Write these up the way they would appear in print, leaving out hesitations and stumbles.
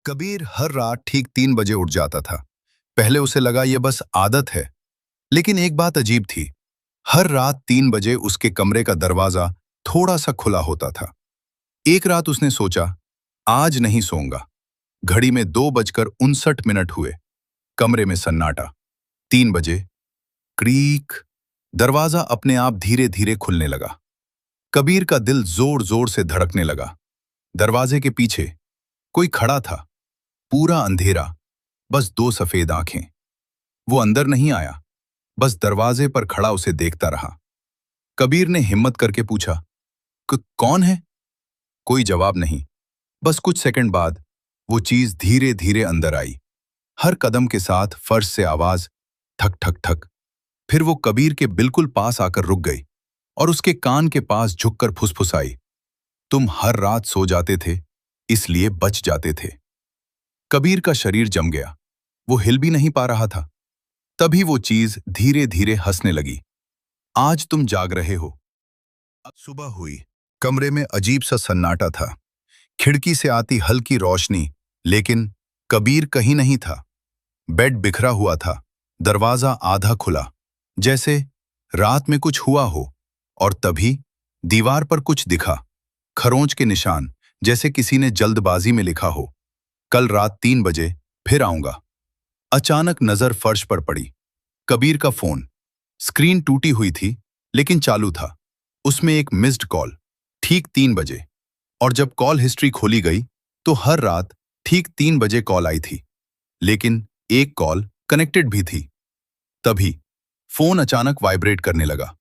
कबीर हर रात ठीक 3 बजे उठ जाता था। पहले उसे लगा ये बस आदत है, लेकिन एक बात अजीब थी। हर रात 3 बजे उसके कमरे का दरवाजा थोड़ा सा खुला होता था। एक रात उसने सोचा, आज नहीं सोऊंगा। घड़ी में 2:59 हुए। कमरे में सन्नाटा। 3 बजे, क्रीक। दरवाजा अपने आप धीरे धीरे खुलने लगा। कबीर का दिल जोर जोर से धड़कने लगा। दरवाजे के पीछे कोई खड़ा था। पूरा अंधेरा, बस 2 सफेद आंखें। वो अंदर नहीं आया, बस दरवाजे पर खड़ा उसे देखता रहा। कबीर ने हिम्मत करके पूछा, कौन है?" कोई जवाब नहीं। बस कुछ सेकंड बाद वो चीज धीरे धीरे अंदर आई। हर कदम के साथ फर्श से आवाज, ठक ठक ठक। फिर वो कबीर के बिल्कुल पास आकर रुक गई और उसके कान के पास झुककर फुसफुसाई, "तुम हर रात सो जाते थे, इसलिए बच जाते थे।" कबीर का शरीर जम गया। वो हिल भी नहीं पा रहा था। तभी वो चीज धीरे धीरे हंसने लगी। "आज तुम जाग रहे हो।" अब सुबह हुई। कमरे में अजीब सा सन्नाटा था। खिड़की से आती हल्की रोशनी, लेकिन कबीर कहीं नहीं था। बेड बिखरा हुआ था। दरवाजा आधा खुला, जैसे रात में कुछ हुआ हो। और तभी दीवार पर कुछ दिखा। खरोंच के निशान, जैसे किसी ने जल्दबाजी में लिखा हो, "कल रात 3 बजे फिर आऊंगा।" अचानक नजर फर्श पर पड़ी। कबीर का फोन। स्क्रीन टूटी हुई थी, लेकिन चालू था। उसमें एक मिस्ड कॉल, ठीक 3 बजे। और जब कॉल हिस्ट्री खोली गई, तो हर रात ठीक 3 बजे कॉल आई थी। लेकिन एक कॉल कनेक्टेड भी थी। तभी फोन अचानक वाइब्रेट करने लगा।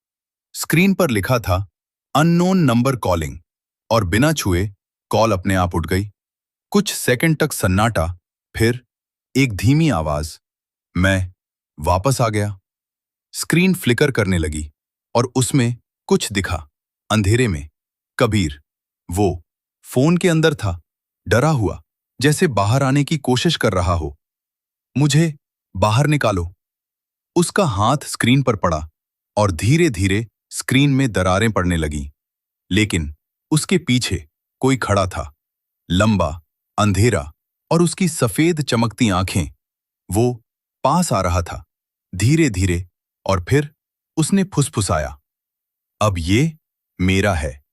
स्क्रीन पर लिखा था, "अननोन नंबर कॉलिंग।" और बिना छुए कॉल अपने आप उठ गई। कुछ सेकंड तक सन्नाटा, फिर एक धीमी आवाज, "मैं वापस आ गया।" स्क्रीन फ्लिकर करने लगी और उसमें कुछ दिखा। अंधेरे में कबीर, वो फोन के अंदर था, डरा हुआ, जैसे बाहर आने की कोशिश कर रहा हो। "मुझे बाहर निकालो।" उसका हाथ स्क्रीन पर पड़ा और धीरे धीरे स्क्रीन में दरारें पड़ने लगीं। लेकिन उसके पीछे कोई खड़ा था, लंबा, अंधेरा, और उसकी सफेद चमकती आंखें। वो पास आ रहा था, धीरे धीरे। और फिर उसने फुसफुसाया, "अब ये मेरा है।"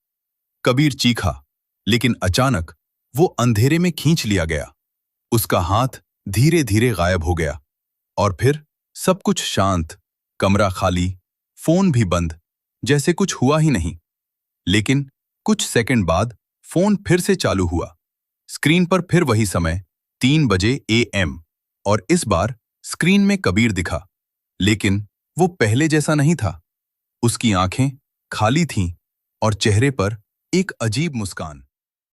कबीर चीखा, लेकिन अचानक वो अंधेरे में खींच लिया गया। उसका हाथ धीरे धीरे गायब हो गया। और फिर सब कुछ शांत, कमरा खाली, फोन भी बंद, जैसे कुछ हुआ ही नहीं। लेकिन कुछ सेकंड बाद फोन फिर से चालू हुआ। स्क्रीन पर फिर वही समय, 3 बजे AM। और इस बार स्क्रीन में कबीर दिखा, लेकिन वो पहले जैसा नहीं था। उसकी आंखें खाली थीं और चेहरे पर एक अजीब मुस्कान।